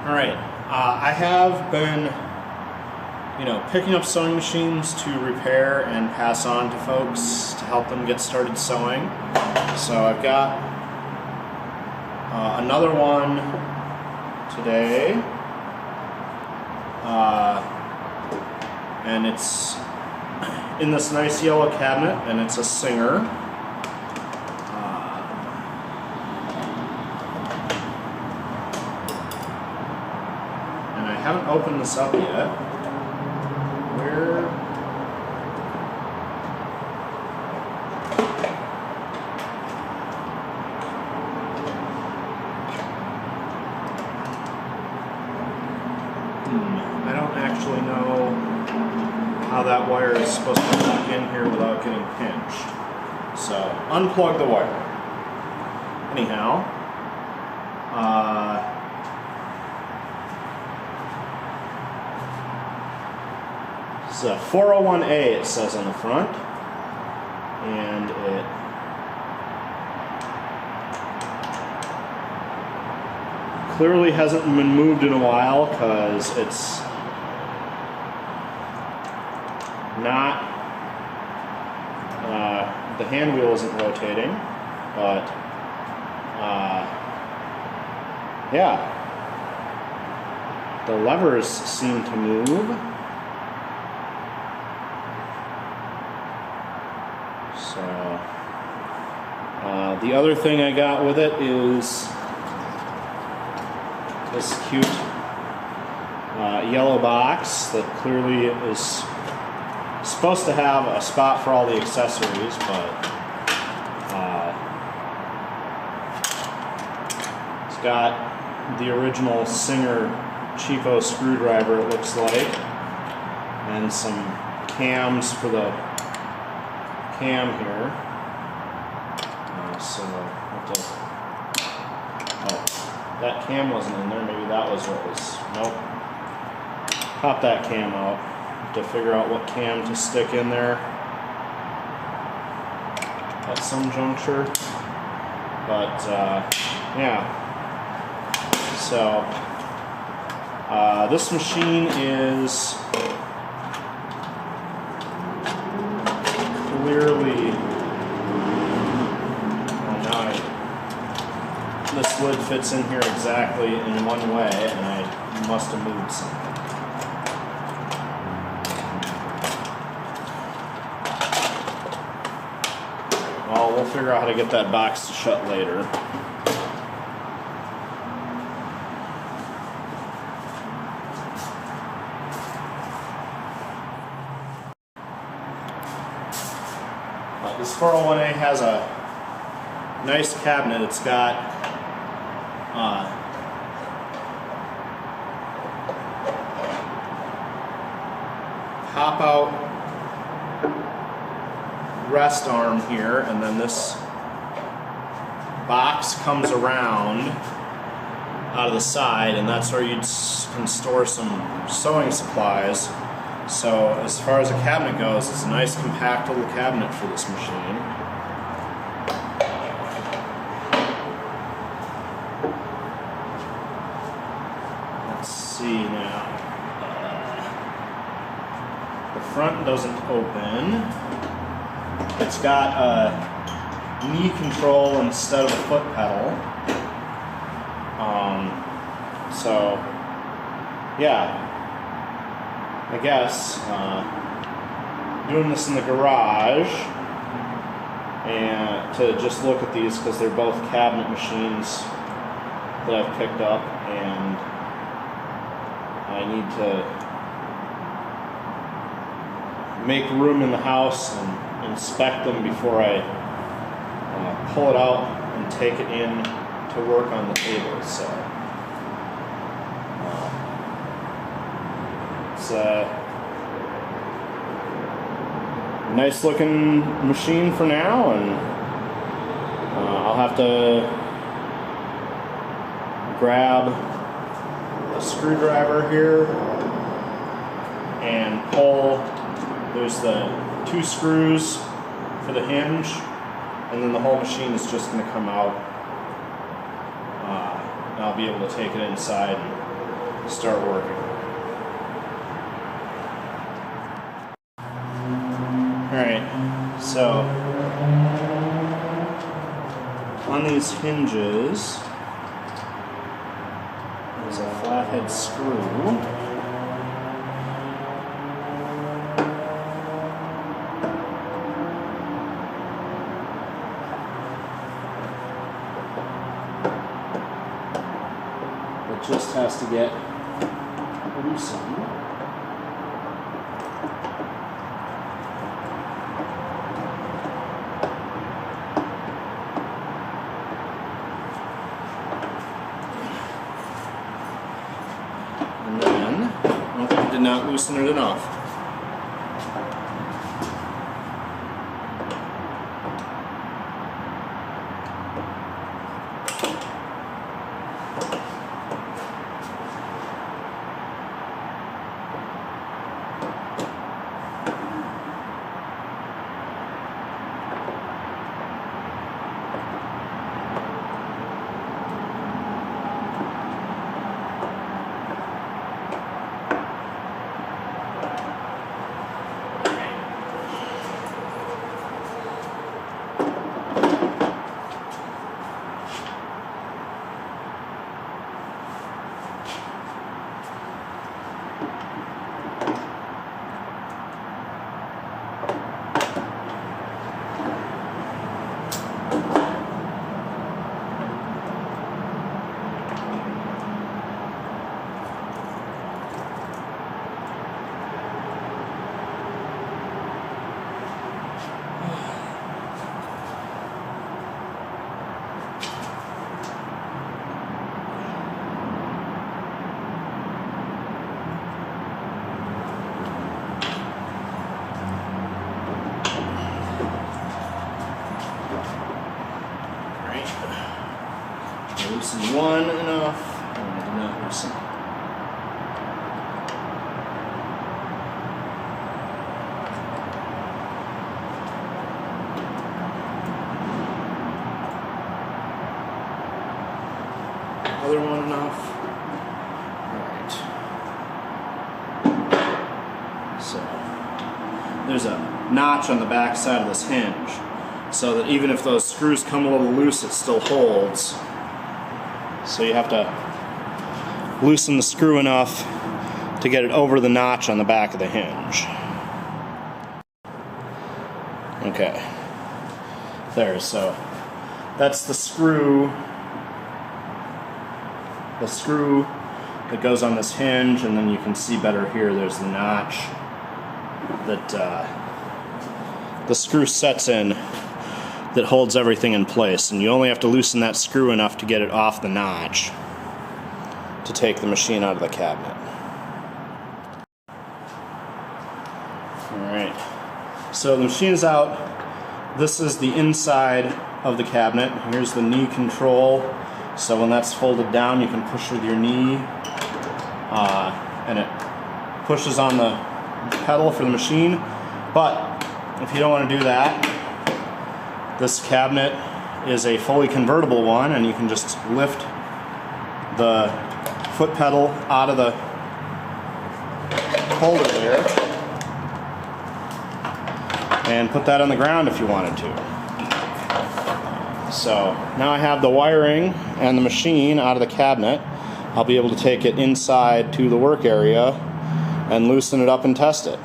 Alright, I have been, picking up sewing machines to repair and pass on to folks to help them get started sewing. So I've got another one today, and it's in this nice yellow cabinet, and it's a Singer. I haven't opened this up yet. I don't actually know how that wire is supposed to plug in here without getting pinched. So, unplug the wire. Anyhow, it's a 401A, it says on the front, and it clearly hasn't been moved in a while because it's not, the hand wheel isn't rotating, but yeah, the levers seem to move. So, the other thing I got with it is this cute yellow box that clearly is supposed to have a spot for all the accessories, but it's got the original Singer cheapo screwdriver, it looks like, and some cams for the cam here. That cam wasn't in there. Maybe that was what was. Nope. Pop that cam out. Have to figure out what cam to stick in there at some juncture. But yeah. So this machine is clearly, this lid fits in here exactly in one way, and I must have moved something. Well, we'll figure out how to get that box to shut later. This 401A has a nice cabinet. It's got pop out rest arm here, and then this box comes around out of the side, and that's where you can store some sewing supplies. So as far as a cabinet goes, it's a nice compact little cabinet for this machine. Let's see now. The front doesn't open. It's got a knee control instead of a foot pedal. So yeah, I guess doing this in the garage and to just look at these because they're both cabinet machines that I've picked up, and I need to make room in the house and inspect them before I pull it out and take it in to work on the table. So it's a nice looking machine for now, and I'll have to grab a screwdriver here and pull. There's the 2 screws for the hinge, and then the whole machine is just going to come out. And I'll be able to take it inside and start working. Alright, so on these hinges there's a flathead screw. It just has to get loosened. And then, I did not loosen it enough. Loosen one enough, and I did not loosen. Other one enough. Alright. So, there's a notch on the back side of this hinge, so that even if those screws come a little loose, it still holds. So you have to loosen the screw enough to get it over the notch on the back of the hinge. Okay. There, so that's the screw that goes on this hinge, and then you can see better here, there's the notch that the screw sets in that holds everything in place, and you only have to loosen that screw enough to get it off the notch to take the machine out of the cabinet. Alright, so the machine is out. This is the inside of the cabinet. Here's the knee control, so when that's folded down you can push with your knee, and it pushes on the pedal for the machine. But if you don't want to do that, this cabinet is a fully convertible one, and you can just lift the foot pedal out of the holder there and put that on the ground if you wanted to. So now I have the wiring and the machine out of the cabinet. I'll be able to take it inside to the work area and loosen it up and test it.